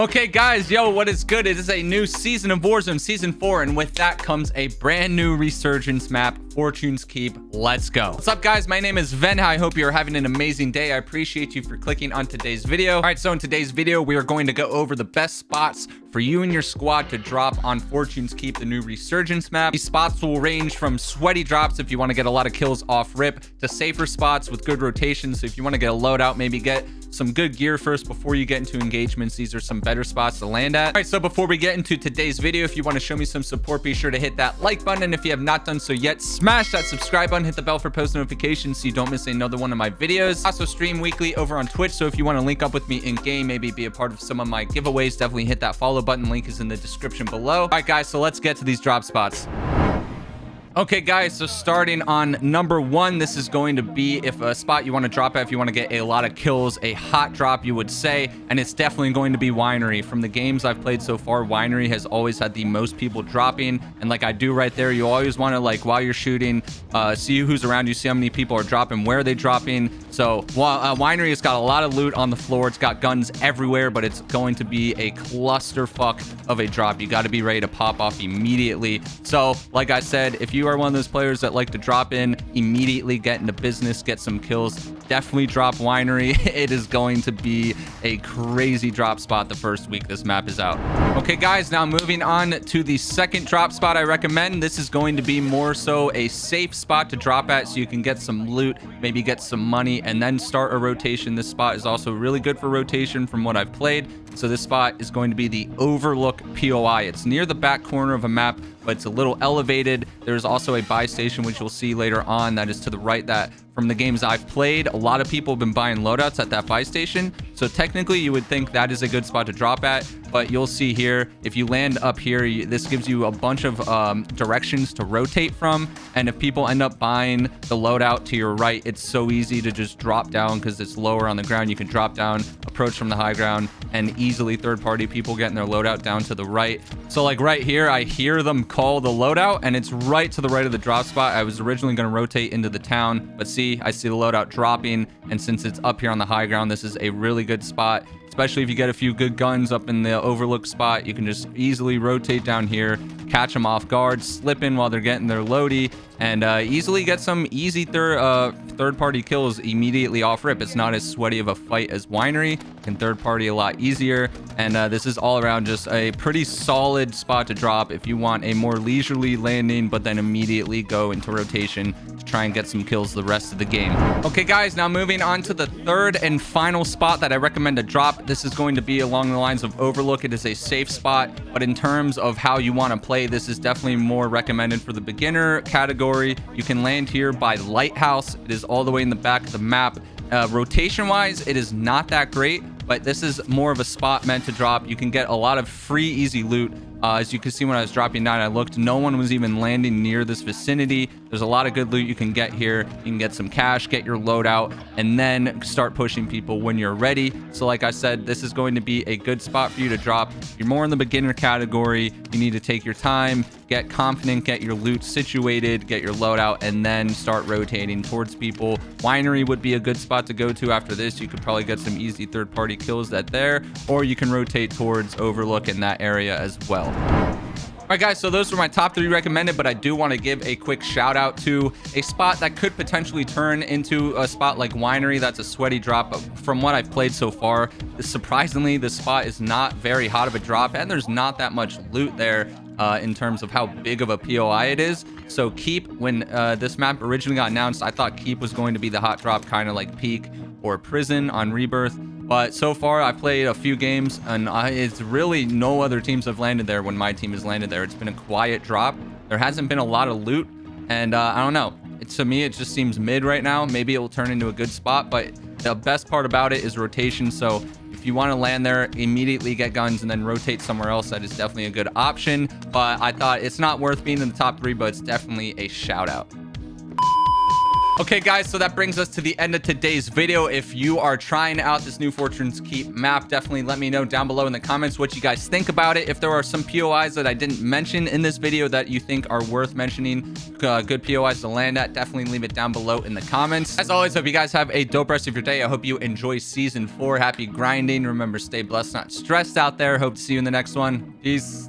Okay guys, yo, what is good? It is a new season of Warzone, season 4, and with that comes a brand new resurgence map, Fortune's Keep. Let's go. What's up guys? My name is Ven. I hope you're having an amazing day. I appreciate you for clicking on today's video. All right, so in today's video, we are going to go over the best spots for you and your squad to drop on Fortune's Keep, the new resurgence map. These spots will range from sweaty drops if you want to get a lot of kills off rip, to safer spots with good rotations. So if you want to get a loadout, maybe get some good gear first before you get into engagements. These are some better spots to land at. All right, so before we get into today's video, if you want to show me some support, be sure to hit that like button, and if you have not done so yet, smash that subscribe button, hit the bell for post notifications so you don't miss another one of my videos. I also stream weekly over on Twitch, so if you want to link up with me in game, maybe be a part of some of my giveaways, definitely hit that follow button. Link is in the description below. All right guys, so let's get to these drop spots. Okay guys, so starting on number 1, this is going to be if a spot you want to drop at, if you want to get a lot of kills, a hot drop you would say, and it's definitely going to be Winery. From the games I've played so far, Winery has always had the most people dropping, and like I do right there, you always want to, like, while you're shooting, see who's around you, see how many people are dropping, where are they dropping. So while Winery has got a lot of loot on the floor, it's got guns everywhere, but it's going to be a clusterfuck of a drop. You got to be ready to pop off immediately. So like I said, if you are one of those players that like to drop in immediately, get into business, get some kills, definitely drop Winery. It is going to be a crazy drop spot the first week this map is out. Okay guys, now moving on to the second drop spot I recommend. This is going to be more so a safe spot to drop at so you can get some loot, maybe get some money, and then start a rotation. This spot is also really good for rotation from what I've played. So this spot is going to be the Overlook POI. It's near the back corner of a map, but it's a little elevated. There's also a buy station, which you'll see later on, that is to the right. That from the games I've played, a lot of people have been buying loadouts at that buy station. So technically you would think that is a good spot to drop at, but you'll see here, if you land up here, this gives you a bunch of directions to rotate from. And if people end up buying the loadout to your right, it's so easy to just drop down because it's lower on the ground. You can drop down, approach from the high ground, and easily third-party people getting their loadout down to the right. So like right here, I hear them call the loadout, and it's right to the right of the drop spot. I was originally going to rotate into the town, but see, I see the loadout dropping, and since it's up here on the high ground, this is a really good spot. Especially if you get a few good guns up in the overlook spot, you can just easily rotate down here, catch them off guard, slip in while they're getting their loadie, and easily get some easy third-party kills immediately off rip. It's not as sweaty of a fight as Winery. You can third-party a lot easier, and this is all around just a pretty solid spot to drop if you want a more leisurely landing, but then immediately go into rotation to try and get some kills the rest of the game. Okay guys, now moving on to the third and final spot that I recommend to drop. This is going to be along the lines of Overlook. It is a safe spot, but in terms of how you want to play, this is definitely more recommended for the beginner category. You can land here by Lighthouse. It is all the way in the back of the map. Rotation wise, it is not that great, but this is more of a spot meant to drop. You can get a lot of free easy loot. As you can see, when I was dropping down, I looked, no one was even landing near this vicinity. There's a lot of good loot you can get here. You can get some cash, get your loadout, and then start pushing people when you're ready. So like I said, this is going to be a good spot for you to drop. If you're more in the beginner category, you need to take your time, get confident, get your loot situated, get your loadout, and then start rotating towards people. Winery would be a good spot to go to after this. You could probably get some easy third-party kills there, or you can rotate towards Overlook in that area as well. All right guys, so those were my top 3 recommended, but I do want to give a quick shout out to a spot that could potentially turn into a spot like Winery. That's a sweaty drop. From what I've played so far, surprisingly, this spot is not very hot of a drop, and there's not that much loot there in terms of how big of a POI it is. So Keep, when this map originally got announced, I thought Keep was going to be the hot drop, kind of like Peak or Prison on Rebirth. But so far, I've played a few games, and it's really no other teams have landed there when my team has landed there. It's been a quiet drop. There hasn't been a lot of loot, and I don't know. To me, it just seems mid right now. Maybe it will turn into a good spot, but the best part about it is rotation. So if you want to land there, immediately get guns and then rotate somewhere else. That is definitely a good option. But I thought it's not worth being in the top 3, but it's definitely a shout out. Okay, guys, so that brings us to the end of today's video. If you are trying out this new Fortune's Keep map, definitely let me know down below in the comments what you guys think about it. If there are some POIs that I didn't mention in this video that you think are worth mentioning, good POIs to land at, definitely leave it down below in the comments. As always, hope you guys have a dope rest of your day. I hope you enjoy Season 4. Happy grinding. Remember, stay blessed, not stressed out there. Hope to see you in the next one. Peace.